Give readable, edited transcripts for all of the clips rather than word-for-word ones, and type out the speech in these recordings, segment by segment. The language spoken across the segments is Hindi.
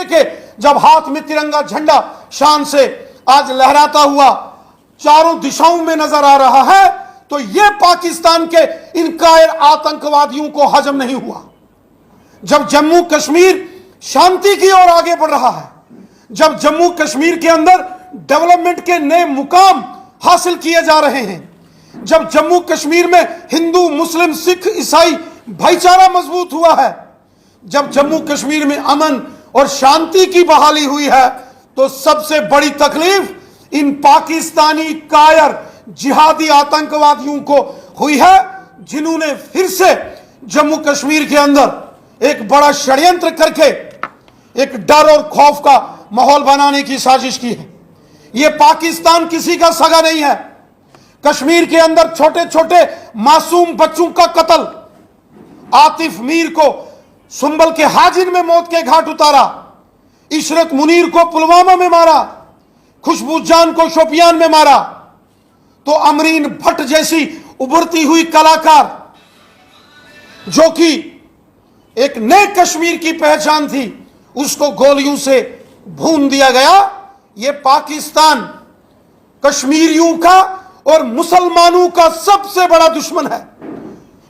लेके जब हाथ में तिरंगा झंडा शान से आज लहराता हुआ चारों दिशाओं में नजर आ रहा है, तो यह पाकिस्तान के इन कायर आतंकवादियों को हजम नहीं हुआ। जब जम्मू कश्मीर शांति की ओर आगे बढ़ रहा है, जब जम्मू कश्मीर के अंदर डेवलपमेंट के नए मुकाम हासिल किए जा रहे हैं, जब जम्मू कश्मीर में हिंदू मुस्लिम सिख ईसाई भाईचारा मजबूत हुआ है, जब जम्मू कश्मीर में अमन और शांति की बहाली हुई है, तो सबसे बड़ी तकलीफ इन पाकिस्तानी कायर जिहादी आतंकवादियों को हुई है, जिन्होंने फिर से जम्मू कश्मीर के अंदर एक बड़ा षड्यंत्र करके एक डर और खौफ का माहौल बनाने की साजिश की है। यह पाकिस्तान किसी का सगा नहीं है। कश्मीर के अंदर छोटे छोटे मासूम बच्चों का कत्ल, आतिफ मीर को सुंबल के हाजिर में मौत के घाट उतारा, इशरत मुनीर को पुलवामा में मारा, खुशबू जान को शोपियान में मारा, तो अमरीन भट्ट जैसी उभरती हुई कलाकार जो कि एक नए कश्मीर की पहचान थी, उसको गोलियों से भून दिया गया। यह पाकिस्तान कश्मीरियों का और मुसलमानों का सबसे बड़ा दुश्मन है।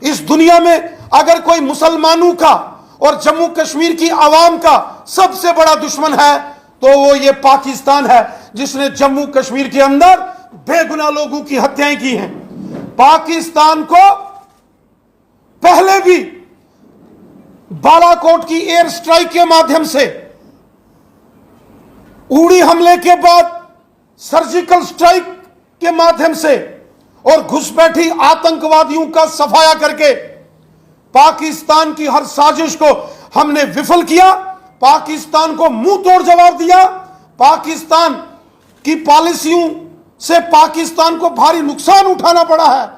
इस दुनिया में अगर कोई मुसलमानों का और जम्मू कश्मीर की आवाम का सबसे बड़ा दुश्मन है, तो वो ये पाकिस्तान है, जिसने जम्मू कश्मीर के अंदर बेगुनाह लोगों की हत्याएं की हैं। पाकिस्तान को पहले भी बालाकोट की एयर स्ट्राइक के माध्यम से, उड़ी हमले के बाद सर्जिकल स्ट्राइक के माध्यम से और घुसपैठी आतंकवादियों का सफाया करके पाकिस्तान की हर साजिश को हमने विफल किया, पाकिस्तान को मुंह तोड़ जवाब दिया। पाकिस्तान की पॉलिसियों से पाकिस्तान को भारी नुकसान उठाना पड़ा है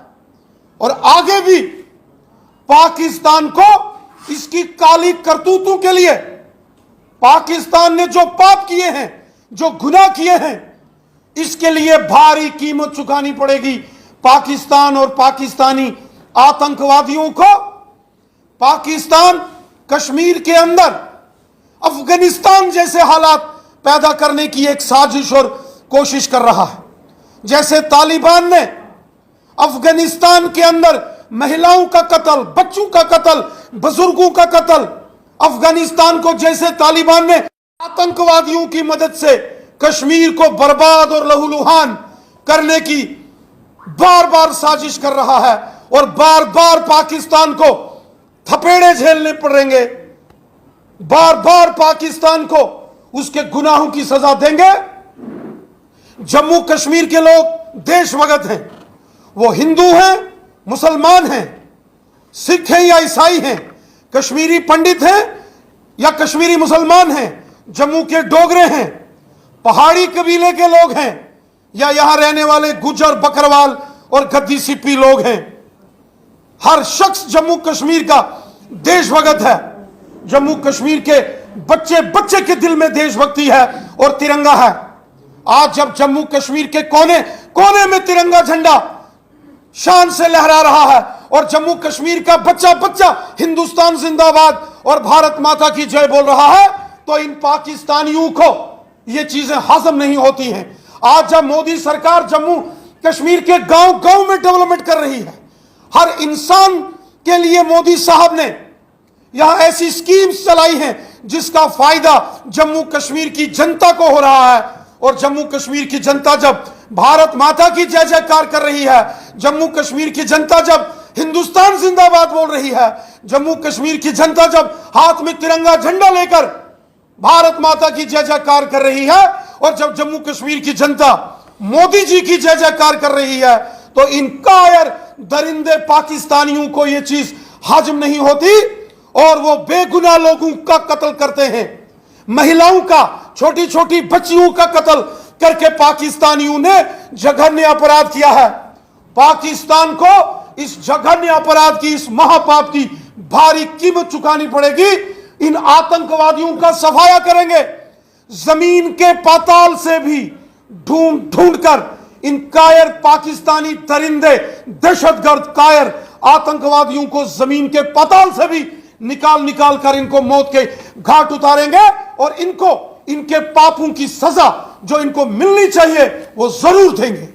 और आगे भी पाकिस्तान को इसकी काली करतूतों के लिए, पाकिस्तान ने जो पाप किए हैं, जो गुनाह किए हैं, इसके लिए भारी कीमत चुकानी पड़ेगी। पाकिस्तान और पाकिस्तानी आतंकवादियों को पाकिस्तान कश्मीर के अंदर अफगानिस्तान जैसे हालात पैदा करने की एक साजिश और कोशिश कर रहा है। जैसे तालिबान ने अफगानिस्तान के अंदर महिलाओं का कत्ल, बच्चों का कत्ल, बुजुर्गों का कत्ल, अफगानिस्तान को जैसे तालिबान ने आतंकवादियों की मदद से कश्मीर को बर्बाद और लहूलुहान करने की बार बार साजिश कर रहा है और बार बार पाकिस्तान को थपेड़े झेलने पड़ेंगे, बार बार पाकिस्तान को उसके गुनाहों की सजा देंगे। जम्मू कश्मीर के लोग देशभक्त हैं, वो हिंदू हैं, मुसलमान हैं, सिख हैं या ईसाई हैं, कश्मीरी पंडित हैं या कश्मीरी मुसलमान हैं, जम्मू के डोगरे हैं, पहाड़ी कबीले के लोग हैं या यहां रहने वाले गुजर बकरवाल और गद्दी सिप्पी लोग हैं। हर शख्स जम्मू कश्मीर का देशभक्त है। जम्मू कश्मीर के बच्चे बच्चे के दिल में देशभक्ति है और तिरंगा है। आज जब जम्मू कश्मीर के कोने कोने में तिरंगा झंडा शान से लहरा रहा है और जम्मू कश्मीर का बच्चा बच्चा हिंदुस्तान जिंदाबाद और भारत माता की जय बोल रहा है, तो इन पाकिस्तानियों को ये चीजें हजम नहीं होती हैं। आज जब मोदी सरकार जम्मू कश्मीर के गांव गांव में डेवलपमेंट कर रही है, हर इंसान के लिए मोदी साहब ने यहां ऐसी स्कीम्स चलाई हैं जिसका फायदा जम्मू कश्मीर की जनता को हो रहा है। और जम्मू कश्मीर की जनता जब भारत माता की जय जयकार कर रही है, जम्मू कश्मीर की जनता जब हिंदुस्तान जिंदाबाद बोल रही है, जम्मू कश्मीर की जनता जब हाथ में तिरंगा झंडा लेकर भारत माता की जय जयकार कर रही है और जब जम्मू कश्मीर की जनता मोदी जी की जय जयकार कर रही है, तो इन कायर दरिंदे पाकिस्तानियों को यह चीज हजम नहीं होती और वो बेगुनाह लोगों का कत्ल करते हैं। महिलाओं का, छोटी छोटी बच्चियों का कत्ल करके पाकिस्तानियों ने जघन्य अपराध किया है। पाकिस्तान को इस जघन्य अपराध की, इस महापाप की भारी कीमत चुकानी पड़ेगी। इन आतंकवादियों का सफाया करेंगे, जमीन के पाताल से भी ढूंढ ढूंढ कर इन कायर पाकिस्तानी दरिंदे, दहशतगर्द कायर आतंकवादियों को जमीन के पाताल से भी निकाल निकाल कर इनको मौत के घाट उतारेंगे और इनको इनके पापों की सजा जो इनको मिलनी चाहिए वो जरूर देंगे।